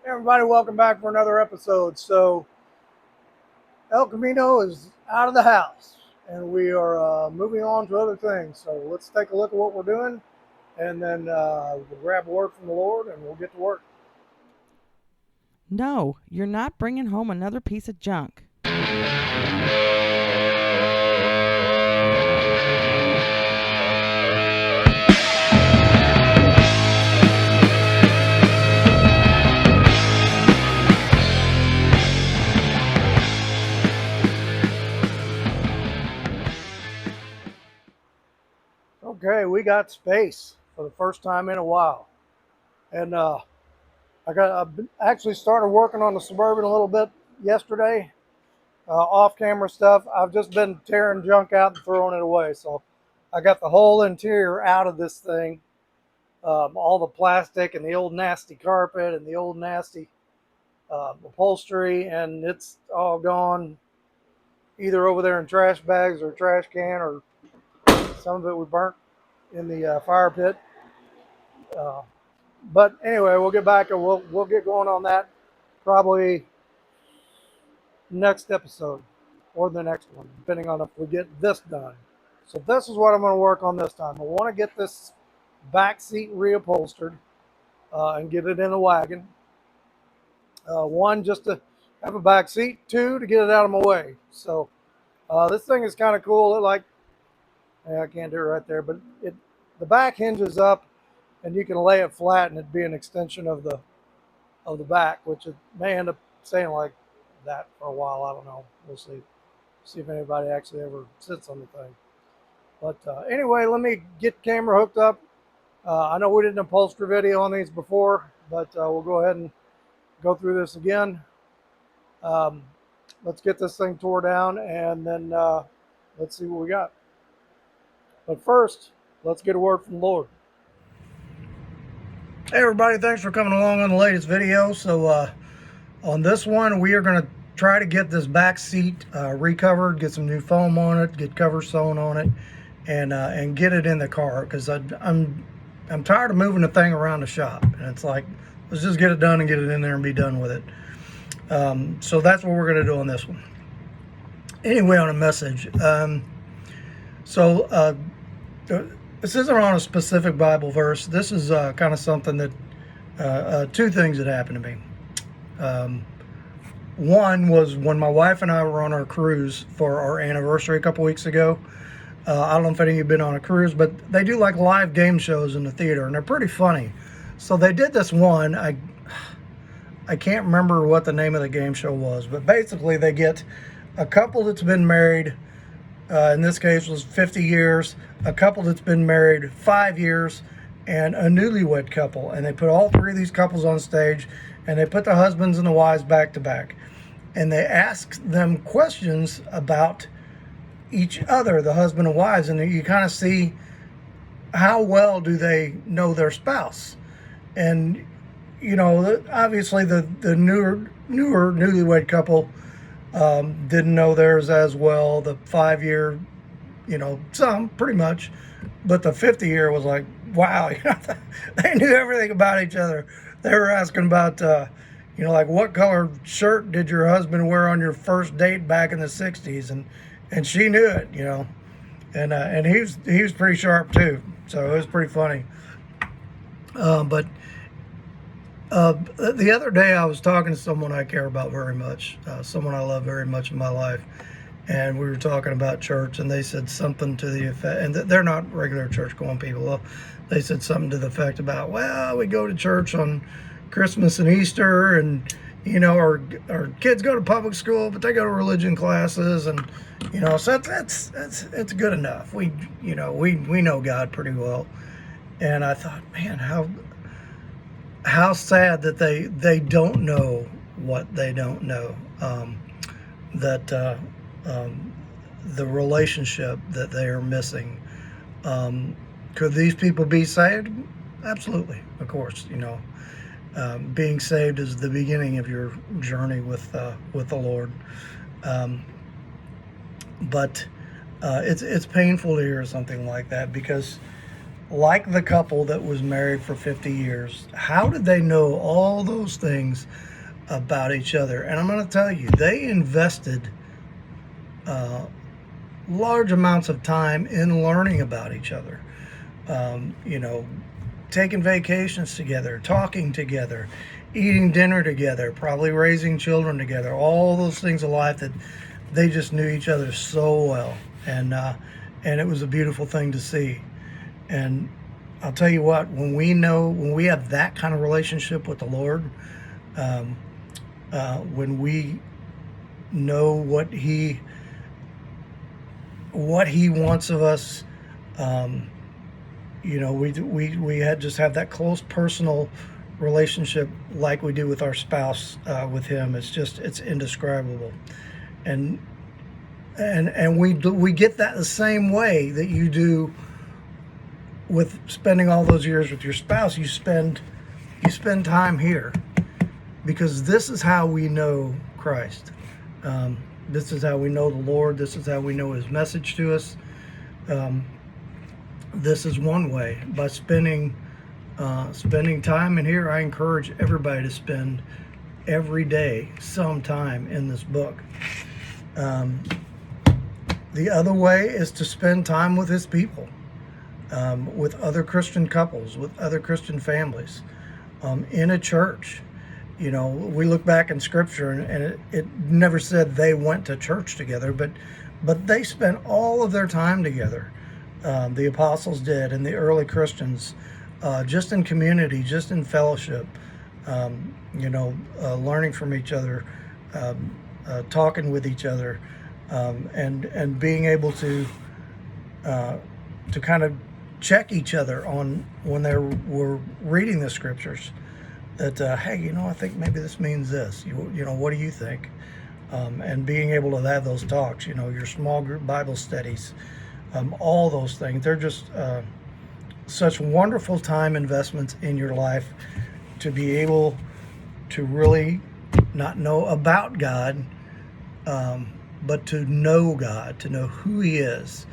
Everybody, welcome back for another episode. So, El Camino is out of the house, and we are moving on to other things. So, let's take a look at what we're doing, and then we'll grab a word from the Lord, and we'll get to work. No, you're not bringing home another piece of junk. Okay, we got space for the first time in a while, and actually started working on the Suburban a little bit yesterday, off-camera stuff. I've just been tearing junk out and throwing it away. So, I got the whole interior out of this thing. All the plastic and the old nasty carpet and the old nasty upholstery, and it's all gone either over there in trash bags or trash can, or some of it we burnt in the fire pit. Uh, but anyway, we'll get back and we'll get going on that probably next episode or the next one, depending on if we get this done. So this is what I'm going to work on this time. I want to get this back seat reupholstered and get it in a wagon. One, just to have a back seat. Two, to get it out of my way. So this thing is kind of cool. I can't do it right there, but the back hinges up, and you can lay it flat, and it'd be an extension of the back, which it may end up staying like that for a while. I don't know. We'll see if anybody actually ever sits on the thing. But anyway, let me get the camera hooked up. I know we did an upholstery video on these before, but we'll go ahead and go through this again. Let's get this thing tore down, and then let's see what we got. But first, let's get a word from the Lord. Hey everybody, thanks for coming along on the latest video. So on this one, we are going to try to get this back seat recovered, get some new foam on it, get covers sewn on it, and get it in the car, because I'm tired of moving the thing around the shop, and it's like, let's just get it done and get it in there and be done with it. So that's what we're going to do on this one. Anyway, on a message. This isn't on a specific Bible verse. This is kind of something that, two things that happened to me. One was when my wife and I were on our cruise for our anniversary a couple weeks ago. I don't know if any of you have been on a cruise, but they do like live game shows in the theater, and they're pretty funny. So they did this one. I can't remember what the name of the game show was, but basically they get a couple that's been married, in this case was 50 years, a couple that's been married 5 years, and a newlywed couple. And they put all three of these couples on stage, and they put the husbands and the wives back to back. And they ask them questions about each other, the husband and wives, and you kind of see how well do they know their spouse. And you know, obviously the newer newlywed couple didn't know theirs as well. The 5-year, some pretty much, but the 50-year was like, wow, they knew everything about each other. They were asking about, like, what color shirt did your husband wear on your first date back in the 60s, and she knew it, and he was pretty sharp too, so it was pretty funny. But the other day I was talking to someone I care about very much, someone I love very much in my life, and we were talking about church, and they said something to the effect, and they're not regular church going people. They said something to the effect about, well, we go to church on Christmas and Easter, and our kids go to public school, but they go to religion classes, and so it's good enough. We know God pretty well. And I thought, man, how sad that they don't know what they don't know, the relationship that they are missing. Could these people be saved? Absolutely, of course. Being saved is the beginning of your journey with the Lord, but it's painful to hear something like that, because like the couple that was married for 50 years, how did they know all those things about each other? And I'm going to tell you, they invested large amounts of time in learning about each other. You know, taking vacations together, talking together, eating dinner together, probably raising children together, all those things of life that they just knew each other so well. And it was a beautiful thing to see. And I'll tell you what, when we have that kind of relationship with the Lord, when we know what He wants of us, you know, we had just have that close personal relationship like we do with our spouse, with Him. It's indescribable. And we get that the same way that you do with spending all those years with your spouse. You spend time here, because this is how we know Christ. This is how we know the Lord. This is how we know His message to us. This is one way, by spending time in here. I encourage everybody to spend every day some time in this book. The other way is to spend time with His people, with other Christian couples, with other Christian families, in a church. You know, we look back in Scripture, and it never said they went to church together, but they spent all of their time together. The apostles did, and the early Christians, just in community, just in fellowship, you know, learning from each other, talking with each other, and being able to kind of check each other on when they were reading the Scriptures. That hey, you know, I think maybe this means this. You know, what do you think? And being able to have those talks, you know, your small group Bible studies, all those things. They're just such wonderful time investments in your life, to be able to really not know about God, but to know God, to know who He is.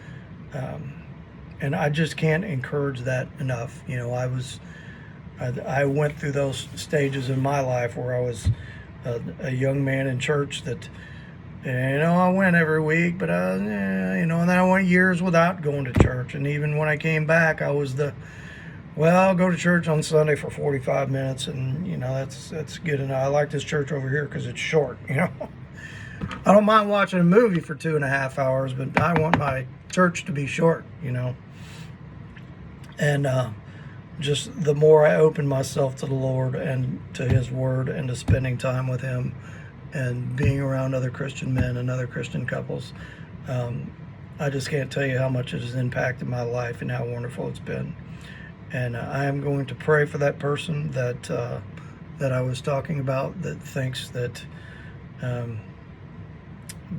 And I just can't encourage that enough. You know, I went through those stages in my life where I was a young man in church that, you know, I went every week, but you know, and then I went years without going to church. And even when I came back, I was I'll go to church on Sunday for 45 minutes, and you know, that's good enough. I like this church over here because it's short. You know, I don't mind watching a movie for 2.5 hours, but I want my church to be short. You know, and just the more I open myself to the Lord and to His Word and to spending time with Him and being around other Christian men and other Christian couples, I just can't tell you how much it has impacted my life and how wonderful it's been. And I am going to pray for that person that I was talking about, that thinks that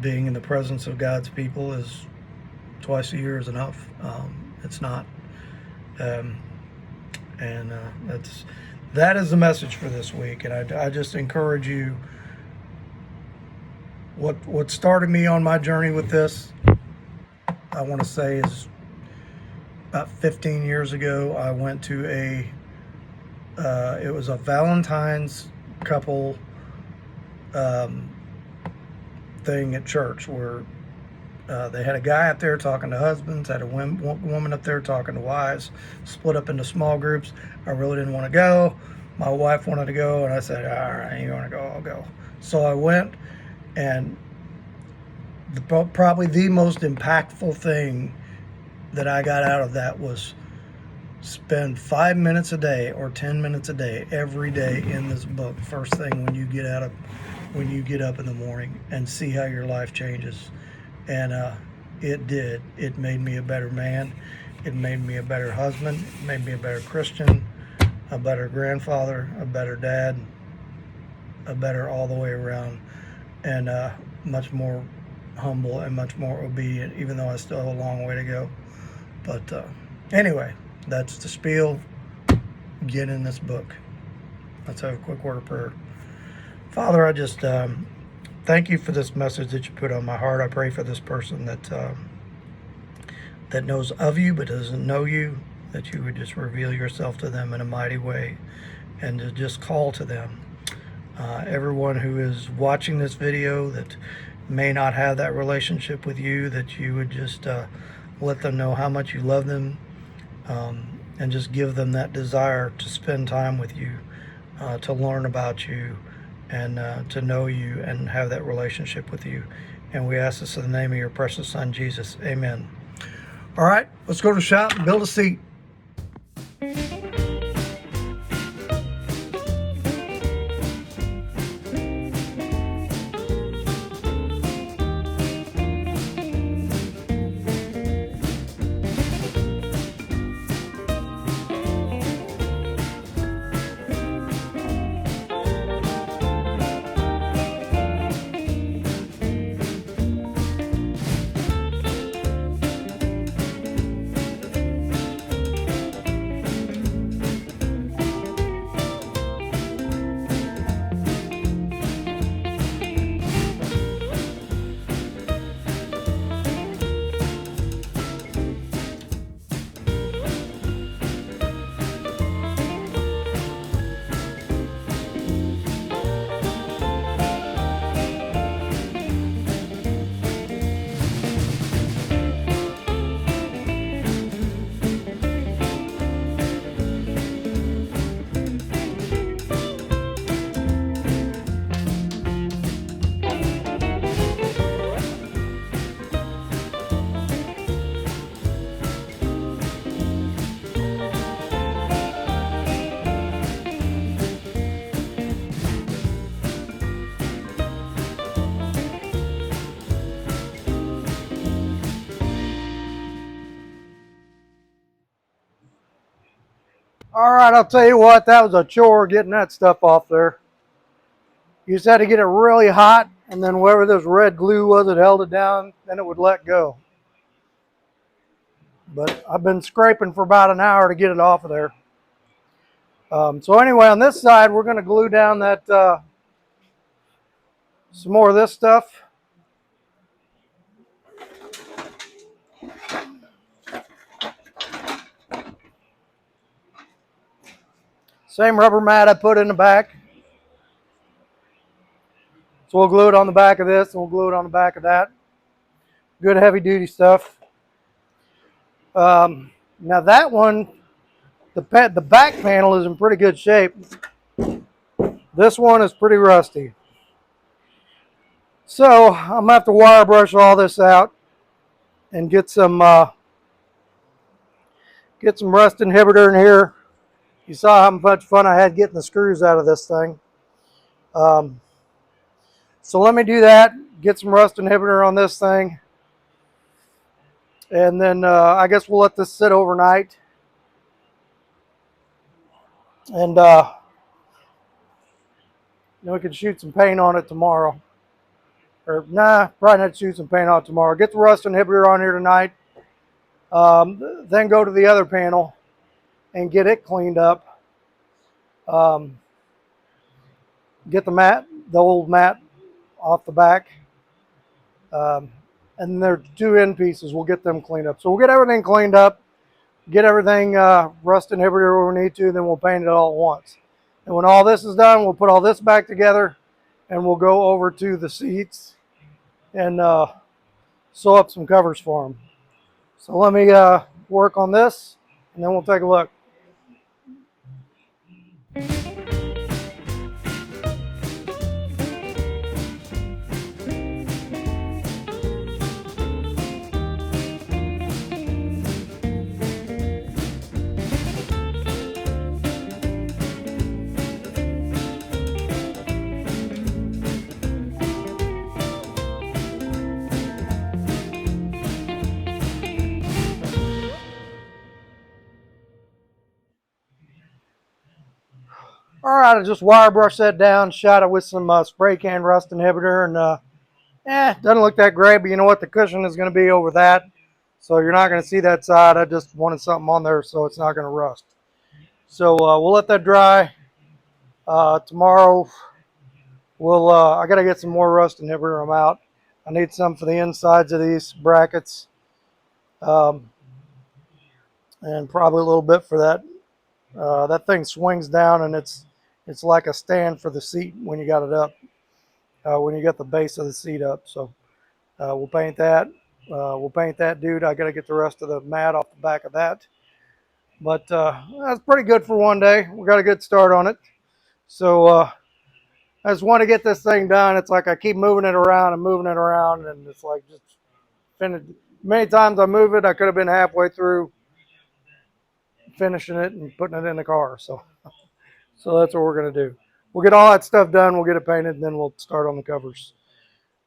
being in the presence of God's people is twice a year is enough. It's not. And that is the message for this week. And I just encourage you. What started me on my journey with this, I want to say, is about 15 years ago. I went to it was a Valentine's couple thing at church, where they had a guy up there talking to husbands, had a woman up there talking to wives, split up into small groups. I really didn't want to go. My wife wanted to go, and I said, all right, you want to go, I'll go. So I went, and probably the most impactful thing that I got out of that was spend 5 minutes a day or 10 minutes a day every day in this book, first thing when you get up in the morning, and see how your life changes. And it did. It made me a better man. It made me a better husband. It made me a better Christian, a better grandfather, a better dad, a better all the way around, and much more humble and much more obedient, even though I still have a long way to go. But anyway, that's the spiel. Get in this book. Let's have a quick word of prayer. Father, I just thank you for this message that you put on my heart. I pray for this person that knows of you but doesn't know you, that you would just reveal yourself to them in a mighty way and to just call to them. Everyone who is watching this video that may not have that relationship with you, that you would just let them know how much you love them, and just give them that desire to spend time with you, to learn about you, and to know you and have that relationship with you. And we ask this in the name of your precious Son, Jesus. Amen. All right, let's go to the shop and build a seat. All right, I'll tell you what, that was a chore getting that stuff off there. You just had to get it really hot, and then wherever this red glue was, it held it down, then it would let go. But I've been scraping for about an hour to get it off of there. So anyway, on this side, we're going to glue down that some more of this stuff. Same rubber mat I put in the back. So we'll glue it on the back of this, and we'll glue it on the back of that. Good heavy duty stuff. Now that one, the back panel is in pretty good shape. This one is pretty rusty. So I'm gonna have to wire brush all this out and get some rust inhibitor in here. You saw how much fun I had getting the screws out of this thing. So let me do that, get some rust inhibitor on this thing, and then I guess we'll let this sit overnight. And then we can shoot some paint on it tomorrow. Or nah, probably not shoot some paint on it tomorrow. Get the rust inhibitor on here tonight. Then go to the other panel and get it cleaned up. Get the old mat off the back. And there are two end pieces. We'll get them cleaned up. So we'll get everything cleaned up, get everything rust inhibitor where we need to, then we'll paint it all at once. And when all this is done, we'll put all this back together, and we'll go over to the seats and sew up some covers for them. So let me work on this, and then we'll take a look. All right, I just wire brush that down, shot it with some spray can rust inhibitor, and doesn't look that great, but you know what? The cushion is going to be over that, so you're not going to see that side. I just wanted something on there so it's not going to rust. So we'll let that dry. Tomorrow, I got to get some more rust inhibitor. I'm out. I need some for the insides of these brackets. And and probably a little bit for that. That thing swings down, and it's like a stand for the seat when you got it up, when you got the base of the seat up. So we'll paint that. We'll paint that dude. I got to get the rest of the mat off the back of that. But that's pretty good for one day. We got a good start on it. So I just want to get this thing done. It's like I keep moving it around and moving it around, and it's like just finish. Many times I move it, I could have been halfway through finishing it and putting it in the car. So that's what we're gonna do. We'll get all that stuff done. We'll get it painted, and then we'll start on the covers.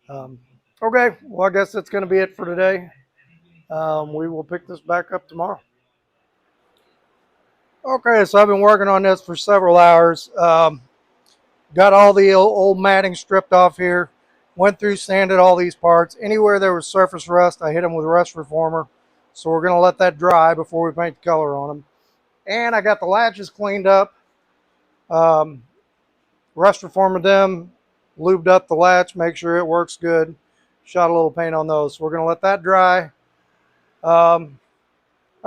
Okay, well I guess that's gonna be it for today. We will pick this back up tomorrow. Okay, so I've been working on this for several hours. Got all the old matting stripped off here. Went through, sanded all these parts. Anywhere there was surface rust, I hit them with rust reformer. So we're gonna let that dry before we paint the color on them. And I got the latches cleaned up. Rust reformed them, lubed up the latch, make sure it works good. Shot a little paint on those. So we're gonna let that dry. I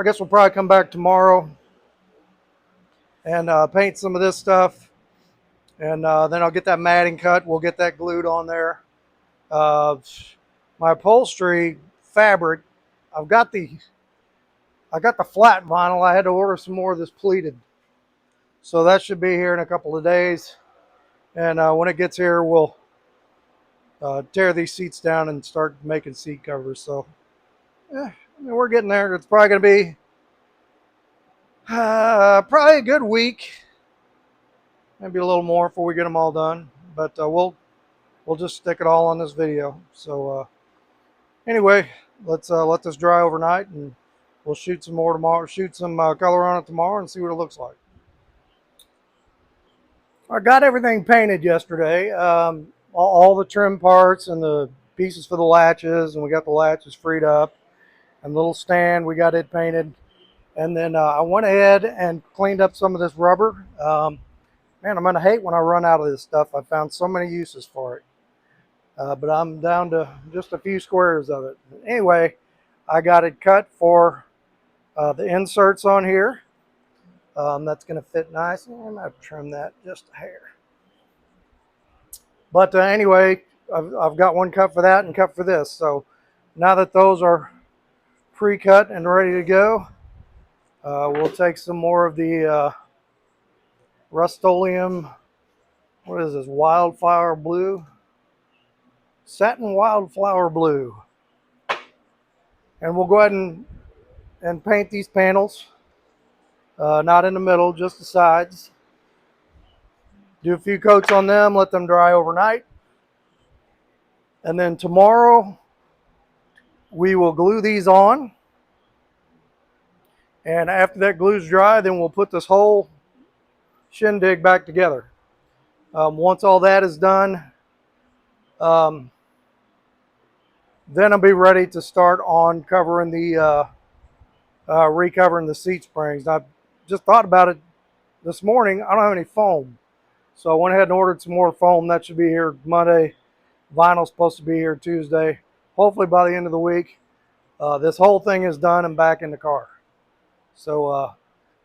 guess we'll probably come back tomorrow and paint some of this stuff. And then I'll get that matting cut. We'll get that glued on there. My upholstery fabric, I got the flat vinyl. I had to order some more of this pleated. So that should be here in a couple of days. And when it gets here, we'll tear these seats down and start making seat covers. So I mean, we're getting there. It's probably going to be probably a good week. Maybe a little more before we get them all done. But we'll just stick it all on this video. So anyway, let's let this dry overnight, and we'll shoot some more tomorrow. Shoot some color on it tomorrow and see what it looks like. I got everything painted yesterday. All the trim parts and the pieces for the latches, and we got the latches freed up. And the little stand, we got it painted. And then I went ahead and cleaned up some of this rubber. Man, I'm gonna hate when I run out of this stuff. I found so many uses for it. But I'm down to just a few squares of it. Anyway, I got it cut for the inserts on here. That's going to fit nice. I'm going to trim that just a hair. But anyway, I've got one cut for that and cut for this. So now that those are pre-cut and ready to go, we'll take some more of the Rust-Oleum, what is this, Wildflower Blue? Satin Wildflower Blue. And we'll go ahead and paint these panels. Not in the middle, just the sides. Do a few coats on them, let them dry overnight. And then tomorrow, we will glue these on. And after that glue's dry, then we'll put this whole shindig back together. Once all that is done, then I'll be ready to start on covering the, recovering the seat springs. I just thought about it this morning. I don't have any foam. So I went ahead and ordered some more foam. That should be here Monday. Vinyl's supposed to be here Tuesday. Hopefully by the end of the week, this whole thing is done and back in the car. So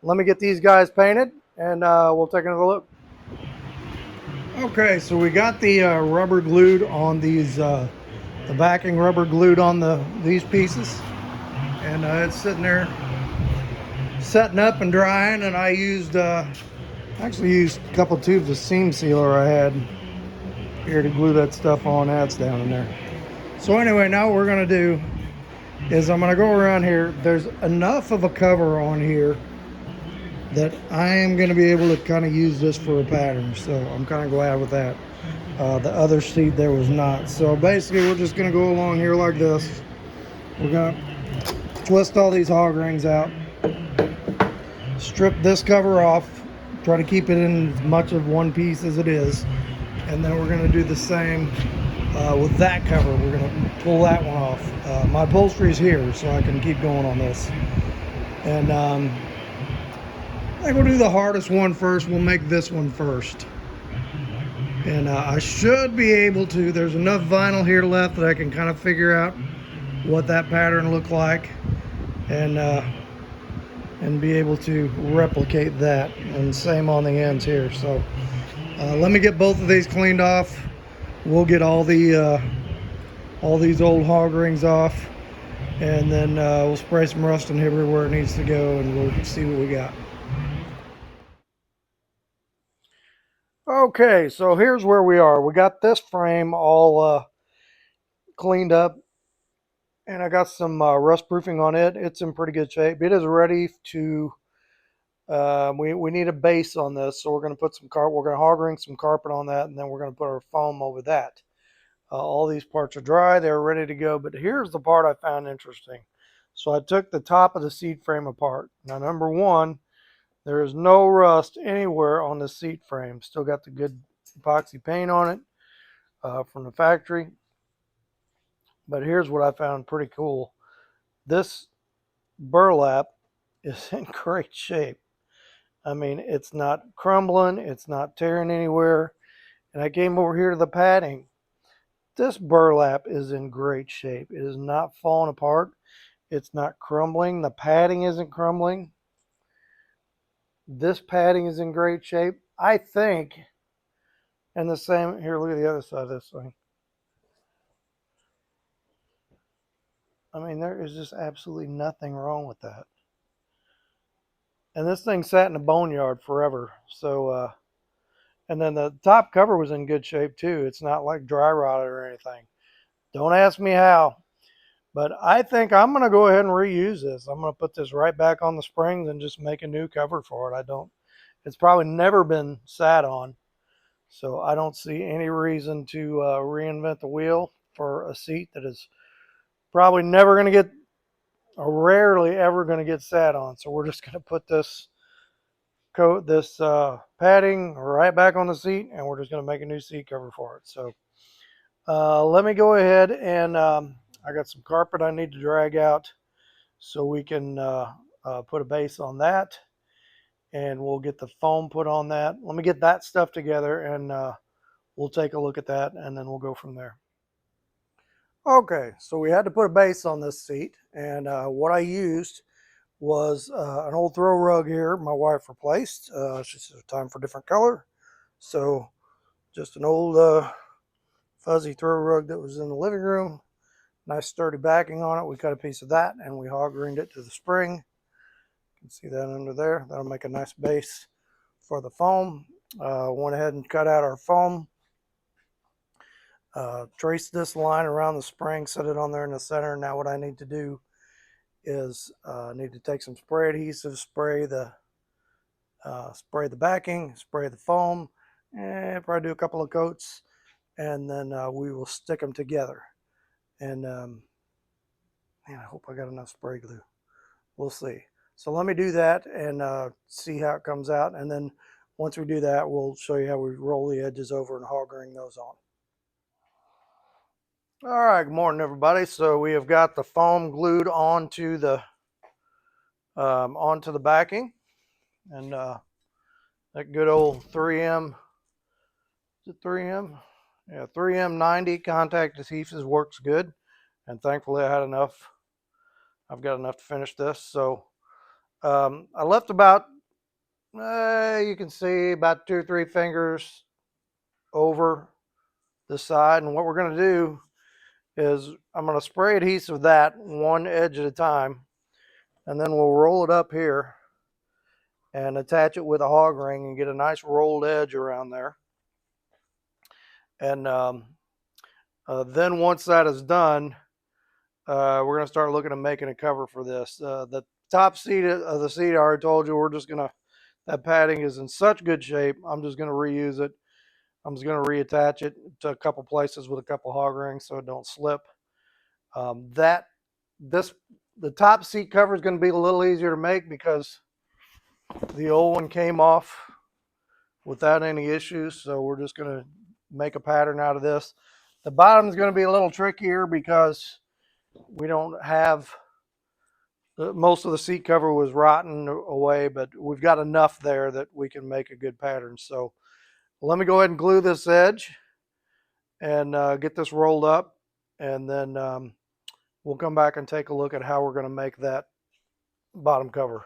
let me get these guys painted, and we'll take another look. Okay, so we got the rubber glued on these, the backing rubber glued on these pieces. And it's sitting there setting up and drying, and I actually used a couple tubes of seam sealer I had here to glue that stuff on. That's down in there. So anyway, now what we're going to do is I'm going to go around here. There's enough of a cover on here that I am going to be able to kind of use this for a pattern. So I'm kind of glad with that. The other seat there was not. So basically we're just going to go along here like this. We're going to twist all these hog rings out, strip this cover off, try to keep it in as much of one piece as it is, and then we're going to do the same with that cover. We're going to pull that one off. My upholstery is here, so I can keep going on this. And I think we'll do the hardest one first. We'll make this one first. And I should be able to, there's enough vinyl here left that I can kind of figure out what that pattern looked like. And and be able to replicate that, and same on the ends here. So let me get both of these cleaned off. We'll get all these old hog rings off, and then we'll spray some rust and hibber where it needs to go, and we'll see what we got. Okay, so here's where we are. We got this frame all cleaned up, and I got some rust proofing on it. It's in pretty good shape. It is ready to we need a base on this, so we're going to put some we're going to hog ring some carpet on that, and then we're going to put our foam over that. All these parts are dry, they're ready to go, but here's the part I found interesting. So I took the top of the seat frame apart. Now, number one, there is no rust anywhere on the seat frame. Still got the good epoxy paint on it from the factory. But here's what I found pretty cool. This burlap is in great shape. I mean, it's not crumbling, it's not tearing anywhere. And I came over here to the padding. This burlap is in great shape. It is not falling apart. It's not crumbling. The padding isn't crumbling. This padding is in great shape. I think, and the same, here, look at the other side of this thing. I mean, there is just absolutely nothing wrong with that. And this thing sat in the boneyard forever. So, and then the top cover was in good shape too. It's not like dry rotted or anything. Don't ask me how. But I think I'm going to go ahead and reuse this. I'm going to put this right back on the springs and just make a new cover for it. It's probably never been sat on. So I don't see any reason to reinvent the wheel for a seat that is probably never going to get, or rarely ever going to get sat on. So we're just going to put this padding right back on the seat, and we're just going to make a new seat cover for it. So let me go ahead and I got some carpet I need to drag out so we can put a base on that, and we'll get the foam put on that. Let me get that stuff together, and we'll take a look at that, and then we'll go from there. Okay, so we had to put a base on this seat, and what I used was an old throw rug here my wife replaced. She said time for a different color, so just an old fuzzy throw rug that was in the living room. Nice sturdy backing on it. We cut a piece of that and we hog ringed it to the spring. You can see that under there. That'll make a nice base for the foam. Went ahead and cut out our foam. Traced this line around the spring, set it on there in the center. Now what I need to do is I need to take some spray adhesive, spray the backing, spray the foam, and probably do a couple of coats, and then we will stick them together. And man, I hope I got enough spray glue. We'll see. So let me do that and see how it comes out, and then once we do that, we'll show you how we roll the edges over and hog ring those on. All right, good morning everybody. So we have got the foam glued onto the backing, and that good old 3M, is it 3M? Yeah, 3M 90 contact adhesives works good, and thankfully I had enough. I've got enough to finish this. So I left about, you can see about 2 or 3 fingers over the side, and what we're going to do is I'm going to spray adhesive that one edge at a time, and then we'll roll it up here and attach it with a hog ring and get a nice rolled edge around there. And then once that is done, we're going to start looking at making a cover for this. The top seat of the seat, I already told you, we're just going to, that padding is in such good shape, I'm just going to reuse it. I'm just going to reattach it to a couple places with a couple hog rings so it don't slip. The top seat cover is going to be a little easier to make because the old one came off without any issues. So we're just going to make a pattern out of this. The bottom is going to be a little trickier because we don't have, most of the seat cover was rotten away, but we've got enough there that we can make a good pattern. So let me go ahead and glue this edge and get this rolled up, and then we'll come back and take a look at how we're going to make that bottom cover.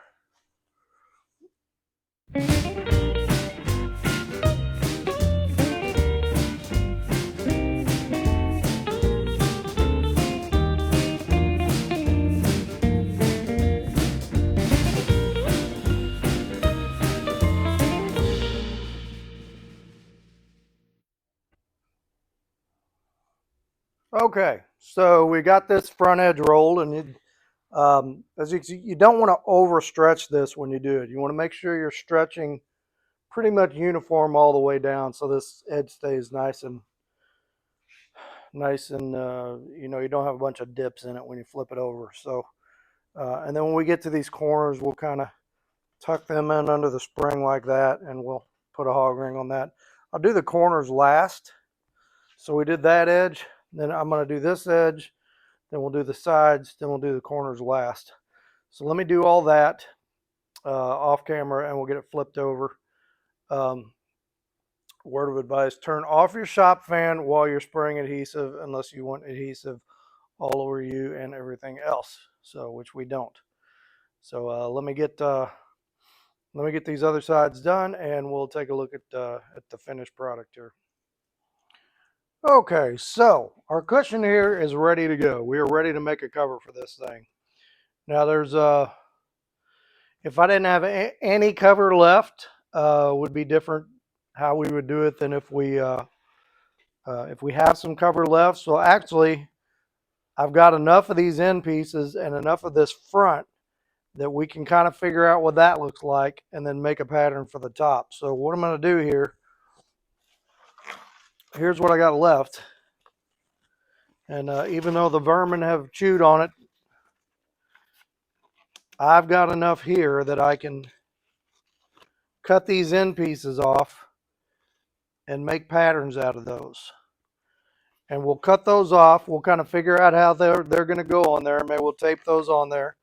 Okay, so we got this front edge rolled, and as you can see, you don't want to overstretch this when you do it. You want to make sure you're stretching pretty much uniform all the way down, so this edge stays nice and you know, you don't have a bunch of dips in it when you flip it over. So, and then when we get to these corners, we'll kind of tuck them in under the spring like that, and we'll put a hog ring on that. I'll do the corners last. So we did that edge, then I'm going to do this edge, then we'll do the sides, then we'll do the corners last. So let me do all that off camera, and we'll get it flipped over. Word of advice, turn off your shop fan while you're spraying adhesive unless you want adhesive all over you and everything else, so which we don't. So let me get these other sides done, and we'll take a look at the finished product here. Okay, so our cushion here is ready to go. We are ready to make a cover for this thing. Now there's if I didn't have any cover left, would be different how we would do it than if we have some cover left. So actually, I've got enough of these end pieces and enough of this front that we can kind of figure out what that looks like and then make a pattern for the top. So what I'm going to do here, here's what I got left. And even though the vermin have chewed on it, I've got enough here that I can cut these end pieces off and make patterns out of those. And we'll cut those off. We'll kind of figure out how they're going to go on there. Maybe we'll tape those on there.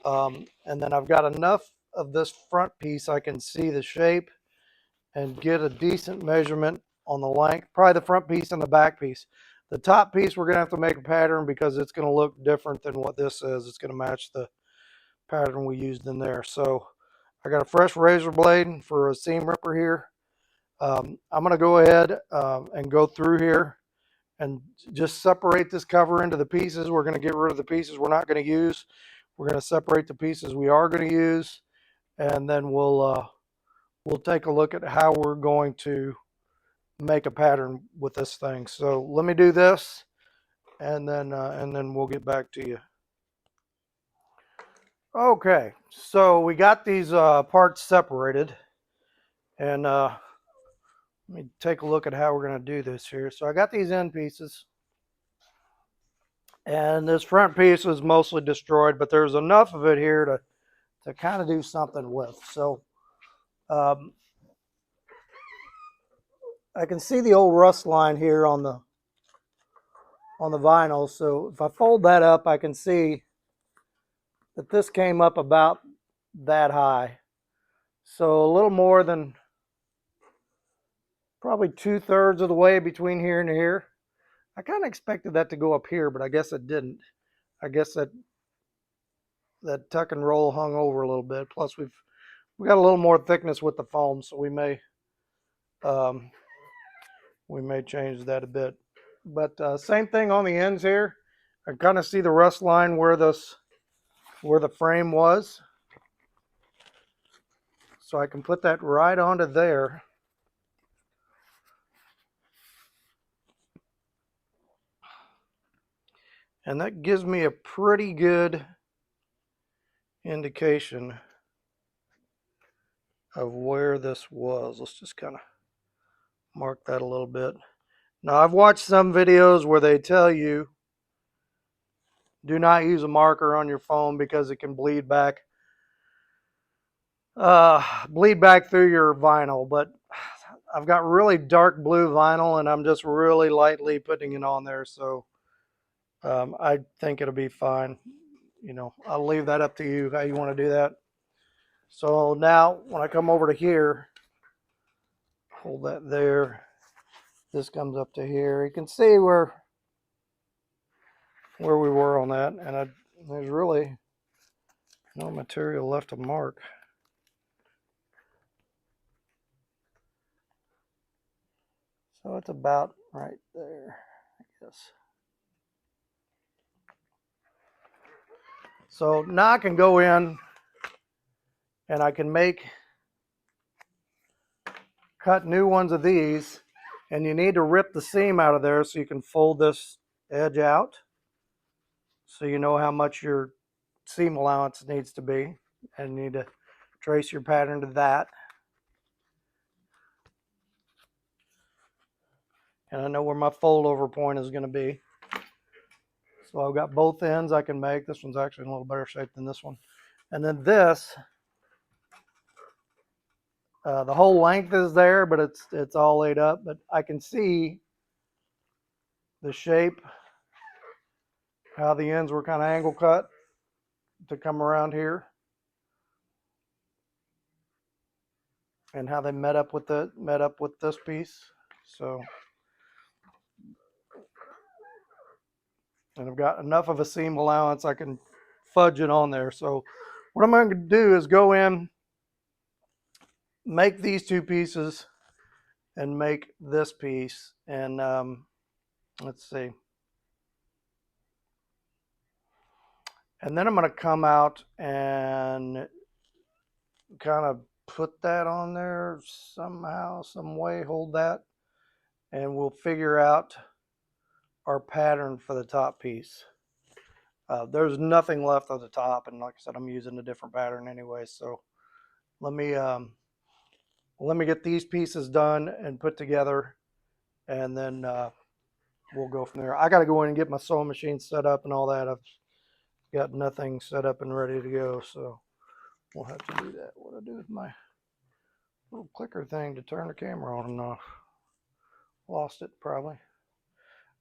And then I've got enough of this front piece I can see the shape and get a decent measurement on the length, probably the front piece and the back piece. The top piece we're going to have to make a pattern because it's going to look different than what this is. It's going to match the pattern we used in there. So I got a fresh razor blade for a seam ripper here. I'm going to go ahead and go through here and just separate this cover into the pieces. We're going to get rid of the pieces we're not going to use. We're going to separate the pieces we are going to use, and then we'll take a look at how we're going to make a pattern with this thing. So let me do this, and then we'll get back to you. Okay, so we got these parts separated, and let me take a look at how we're going to do this here. So I got these end pieces, and this front piece was mostly destroyed, but there's enough of it here to kind of do something with. So I can see the old rust line here on the vinyl. So if I fold that up, I can see that this came up about that high. So a little more than probably 2/3 of the way between here and here. I kind of expected that to go up here, but I guess it didn't. I guess that tuck and roll hung over a little bit. Plus we got a little more thickness with the foam, so we may change that a bit. But same thing on the ends here. I kind of see the rust line where the frame was. So I can put that right onto there. And that gives me a pretty good indication of where this was. Let's just kind of mark that a little bit. Now, I've watched some videos where they tell you do not use a marker on your foam because it can bleed back through your vinyl. But I've got really dark blue vinyl, and I'm just really lightly putting it on there, so I think it'll be fine. You know, I'll leave that up to you how you want to do that. So now when I come over to here, hold that there, this comes up to here. You can see where we were on that, and there's really no material left to mark. So it's about right there, I guess. So now I can go in and I can cut new ones of these, and you need to rip the seam out of there so you can fold this edge out so you know how much your seam allowance needs to be, and you need to trace your pattern to that. And I know where my fold over point is going to be. So I've got both ends I can make. This one's actually in a little better shape than this one. And then this, the whole length is there, but it's all laid up. But I can see the shape, how the ends were kind of angle cut to come around here, and how they met up with this piece. So, and I've got enough of a seam allowance I can fudge it on there. So what I'm going to do is go in, make these two pieces, and make this piece. And let's see. And then I'm going to come out and kind of put that on there somehow, some way, hold that, and we'll figure out our pattern for the top piece. There's nothing left on the top, and like I said, I'm using a different pattern anyway. So let me get these pieces done and put together, and then we'll go from there. I got to go in and get my sewing machine set up and all that. I've got nothing set up and ready to go, so we'll have to do that. What do I do with my little clicker thing to turn the camera on and off? Lost it probably.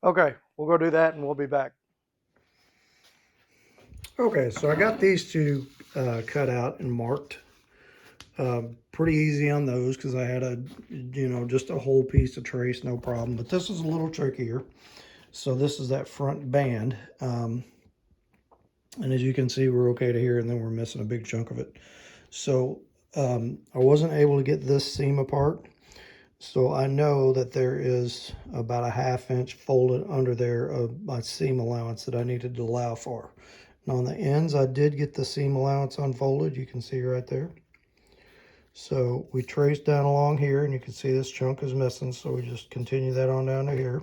Okay, we'll go do that and we'll be back. Okay, so I got these two cut out and marked. Pretty easy on those because I had just a whole piece of trace, no problem. But this is a little trickier. So this is that front band. And as you can see, we're okay to here, and then we're missing a big chunk of it. So I wasn't able to get this seam apart. So I know that there is about a 1/2 inch folded under there of my seam allowance that I needed to allow for. And on the ends, I did get the seam allowance unfolded. You can see right there. So we traced down along here, and you can see this chunk is missing. So we just continue that on down to here.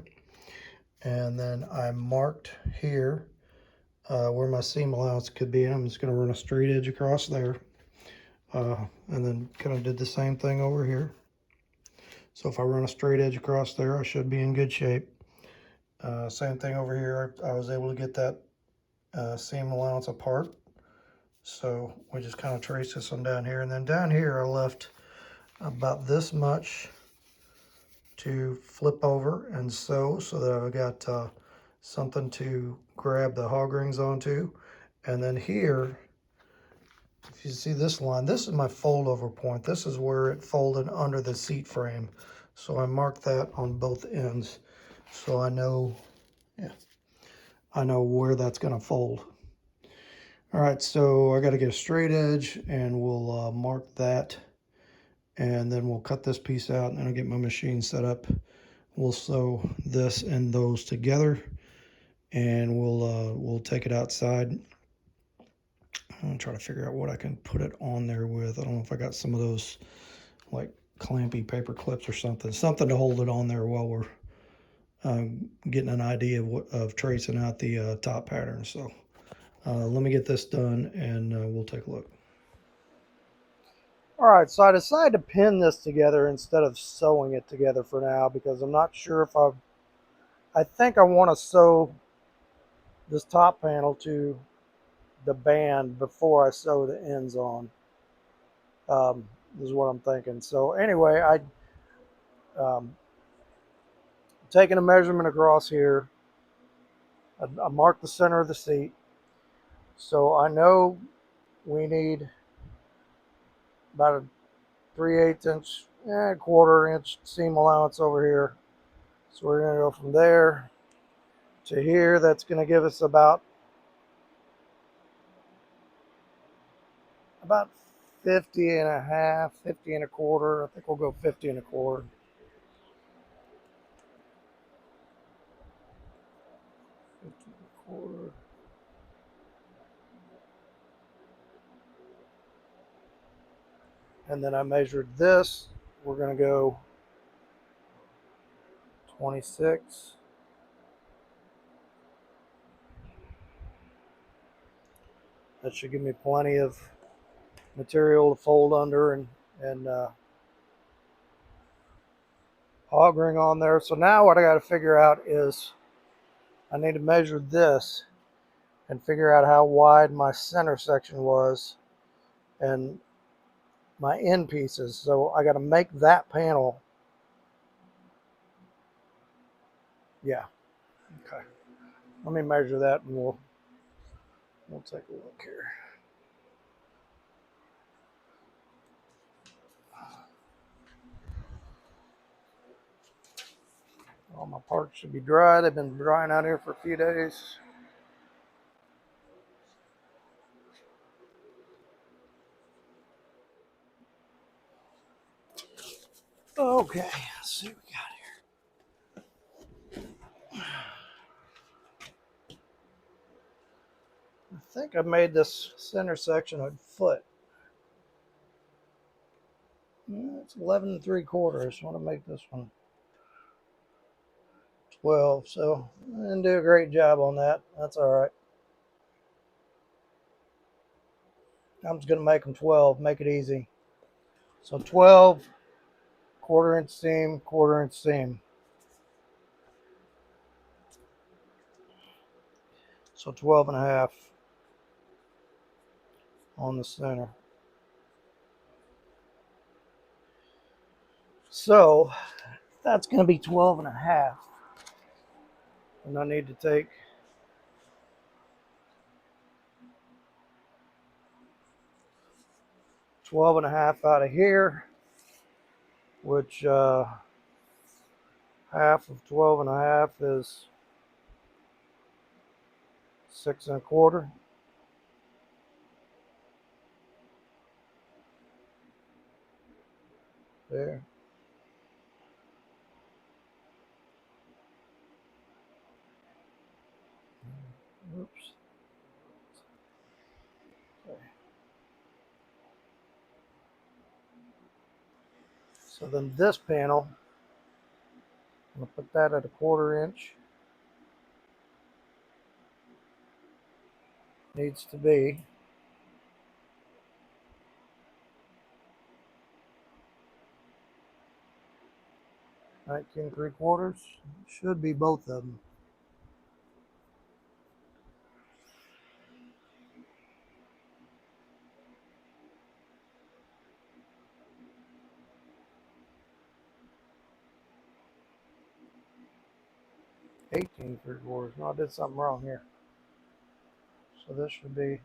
And then I marked here where my seam allowance could be. I'm just going to run a straight edge across there. And then kind of did the same thing over here. So if I run a straight edge across there, I should be in good shape. Same thing over here. I was able to get that seam allowance apart. So we just kind of trace this one down here. And then down here, I left about this much to flip over and sew so that I've got something to grab the hog rings onto. And then here, if you see this line, this is my fold over point. This is where it folded under the seat frame. So I marked that on both ends. So I know, I know where that's gonna fold. All right, so I gotta get a straight edge, and we'll mark that. And then we'll cut this piece out, and then I'll get my machine set up. We'll sew this and those together, and we'll take it outside. I'm gonna try to figure out what I can put it on there with. I don't know if I got some of those like clampy paper clips or something to hold it on there while we're getting an idea of tracing out the top pattern. So let me get this done, and we'll take a look. All right, so I decided to pin this together instead of sewing it together for now, because I'm not sure if I think I want to sew this top panel to the band before I sew the ends on. This is what I'm thinking. So anyway, taking a measurement across here. I marked the center of the seat. So I know we need about a 3/8 inch, quarter inch seam allowance over here. So we're going to go from there to here. That's going to give us about 50 and a half, 50 and a quarter. I think we'll go 50 and a quarter. And then I measured this. We're going to go 26. That should give me plenty of material to fold under and hog ring on there. So now what I got to figure out is I need to measure this and figure out how wide my center section was and my end pieces. So I got to make that panel. Yeah. Okay. Let me measure that and we'll take a look here. All my parts should be dry. They've been drying out here for a few days. Okay, let's see what we got here. I think I made this center section a foot. It's 11 3/4. I want to make this one 12. So I didn't do a great job on that. That's all right. I'm just going to make them 12, make it easy. So 12, 1/4 inch seam, 1/4 inch seam. So 12 and a half on the center. So that's going to be 12 and a half. And I need to take 12 and a half out of here, which half of 12 and a half is 6 1/4. There. Oops. Okay. So then this panel, I'm going to put that at a 1/4 inch. Needs to be 19 3/4. Should be both of them. 18 3/4. No, I did something wrong here. So this should be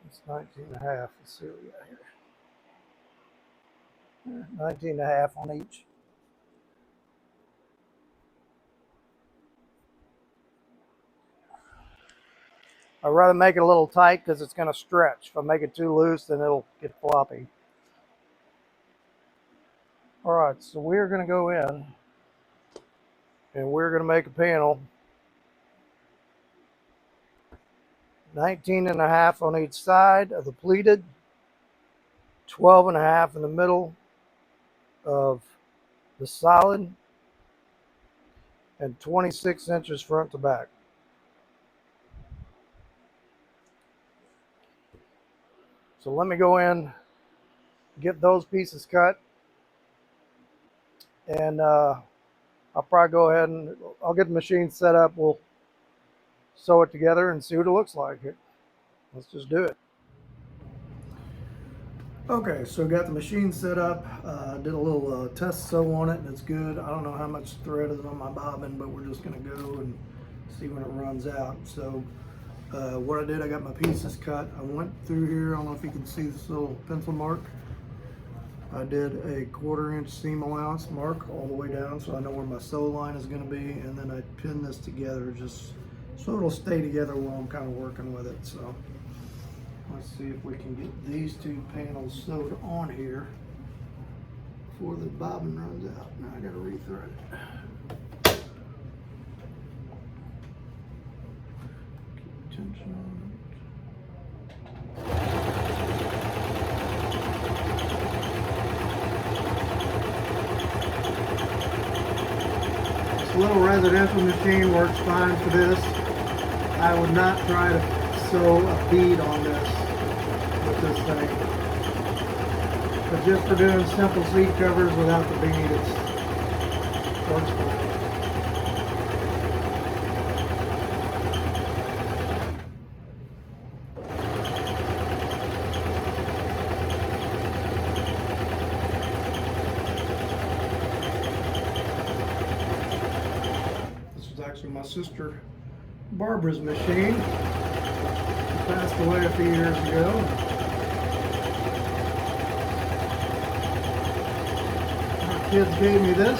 it's 19 and a half. Let's see what we got here. 19 and a half on each. I'd rather make it a little tight because it's going to stretch. If I make it too loose, then it'll get floppy. All right, so we're going to go in and we're going to make a panel 19 and a half on each side of the pleated, 12 and a half in the middle of the solid, and 26 inches front to back. So let me go in, get those pieces cut, and I'll probably go ahead and I'll get the machine set up. We'll sew it together and see what it looks like. Let's just do it. Okay, so got the machine set up. Did a little test sew on it, and it's good. I don't know how much thread is on my bobbin, but we're just going to go and see when it runs out. So what I did, I got my pieces cut. I went through here. I don't know if you can see this little pencil mark. I did a 1/4 inch seam allowance mark all the way down, so I know where my sew line is going to be, and then I pin this together just so it'll stay together while I'm kind of working with it. So let's see if we can get these two panels sewed on here before the bobbin runs out. Now I got to rethread it. tension on it. This little residential machine works fine for this. I would not try to sew a bead on this with this thing. But just for doing simple seat covers without the bead, it works fine. This was actually my sister Barbara's machine. She passed away a few years ago. My kids gave me this.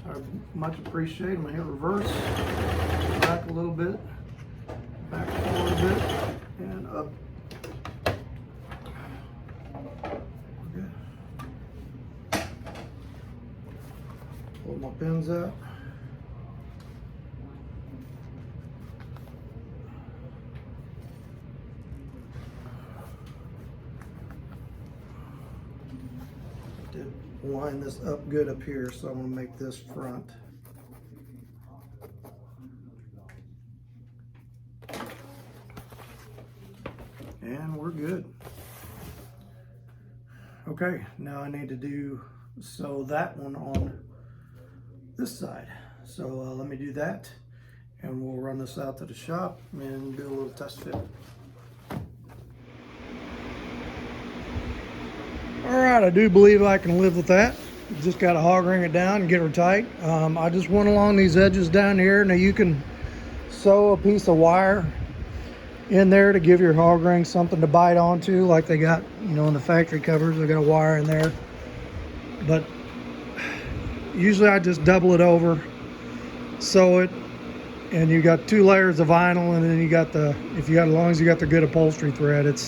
I much appreciate them. I hit reverse, back a little bit, back forward a bit, and up. Okay. Pull my pins out. Did line this up good up here, so I'm going to make this front. And we're good. Okay, now I need to sew that one on this side. So let me do that, and we'll run this out to the shop and do a little test fit. Alright, I do believe I can live with that. Just got to hog ring it down and get her tight. I just went along these edges down here. Now you can sew a piece of wire in there to give your hog ring something to bite onto, like they got, you know, in the factory covers. They got a wire in there. But usually I just double it over, sew it, and you got 2 layers of vinyl, and then you got as long as you got the good upholstery thread, it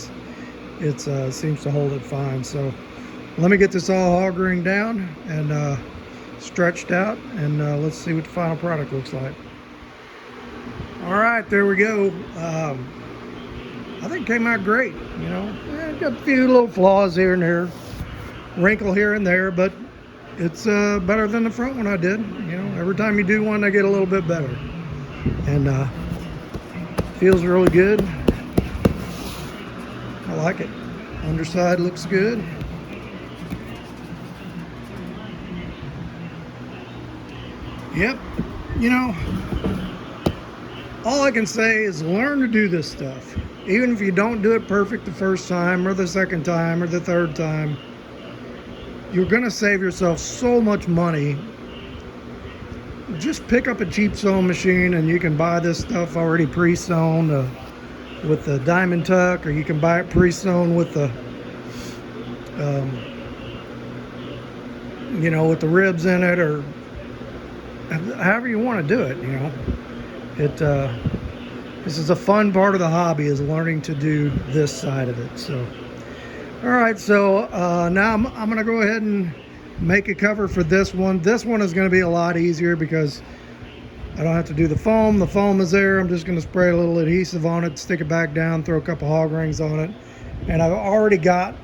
seems to hold it fine. So let me get this all hog ringed down and stretched out, and let's see what the final product looks like. All right, there we go. I think it came out great. You know, got a few little flaws here and there, wrinkle here and there, but it's better than the front one I did. You know, every time you do one, they get a little bit better, and feels really good. I like it. Underside looks good. Yep, you know, all I can say is learn to do this stuff. Even if you don't do it perfect the first time or the second time or the third time, you're gonna save yourself so much money. Just pick up a cheap sewing machine, and you can buy this stuff already pre-sewn with the diamond tuck, or you can buy it pre-sewn with the you know, with the ribs in it, or however you want to do it. You know, this is a fun part of the hobby, is learning to do this side of it. So all right, so now I'm gonna go ahead and make a cover for this one. This one is going to be a lot easier because I don't have to do the foam. The foam is there. I'm just going to spray a little adhesive on it, stick it back down, throw a couple hog rings on it, and I've already got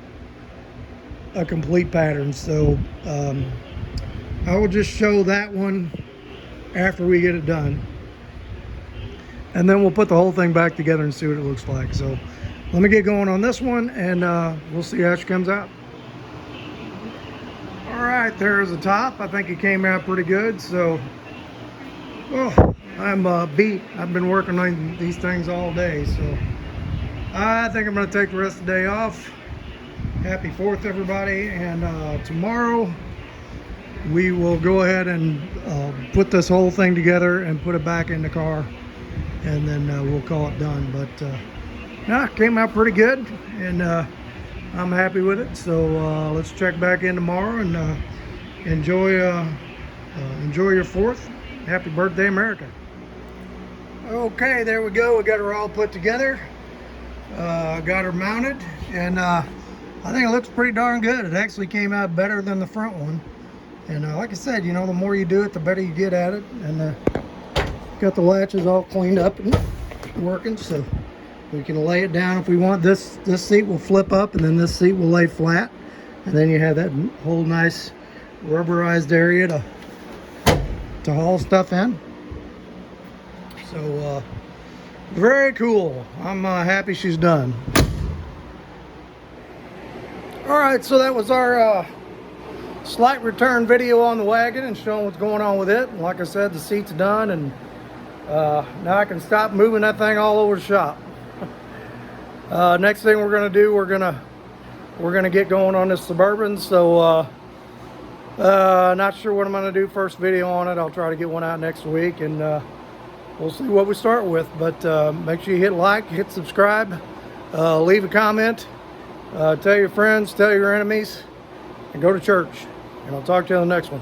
a complete pattern. So I will just show that one after we get it done, and then we'll put the whole thing back together and see what it looks like. So let me get going on this one, and we'll see how she comes out. All right, there's the top. I think it came out pretty good. So, oh, I'm beat. I've been working on these things all day. So I think I'm going to take the rest of the day off. Happy 4th, everybody. And tomorrow we will go ahead and put this whole thing together and put it back in the car. And then we'll call it done. But yeah, it came out pretty good. And I'm happy with it. So let's check back in tomorrow and enjoy your 4th. Happy birthday, America. Okay, there we go. We got her all put together. Got her mounted, and I think it looks pretty darn good. It actually came out better than the front one. And like I said, you know, the more you do it, the better you get at it. And got the latches all cleaned up and working, so we can lay it down if we want. This seat will flip up, and then this seat will lay flat, and then you have that whole nice rubberized area to haul stuff in. So very cool. I'm happy she's done. All right, so that was our slight return video on the wagon and showing what's going on with it. And like I said, the seat's done, and now I can stop moving that thing all over the shop. Next thing we're gonna do, we're gonna get going on this Suburban. So not sure what I'm gonna do first video on it. I'll try to get one out next week, and we'll see what we start with. But make sure you hit like, hit subscribe, leave a comment, tell your friends, tell your enemies, and go to church. And I'll talk to you on the next one.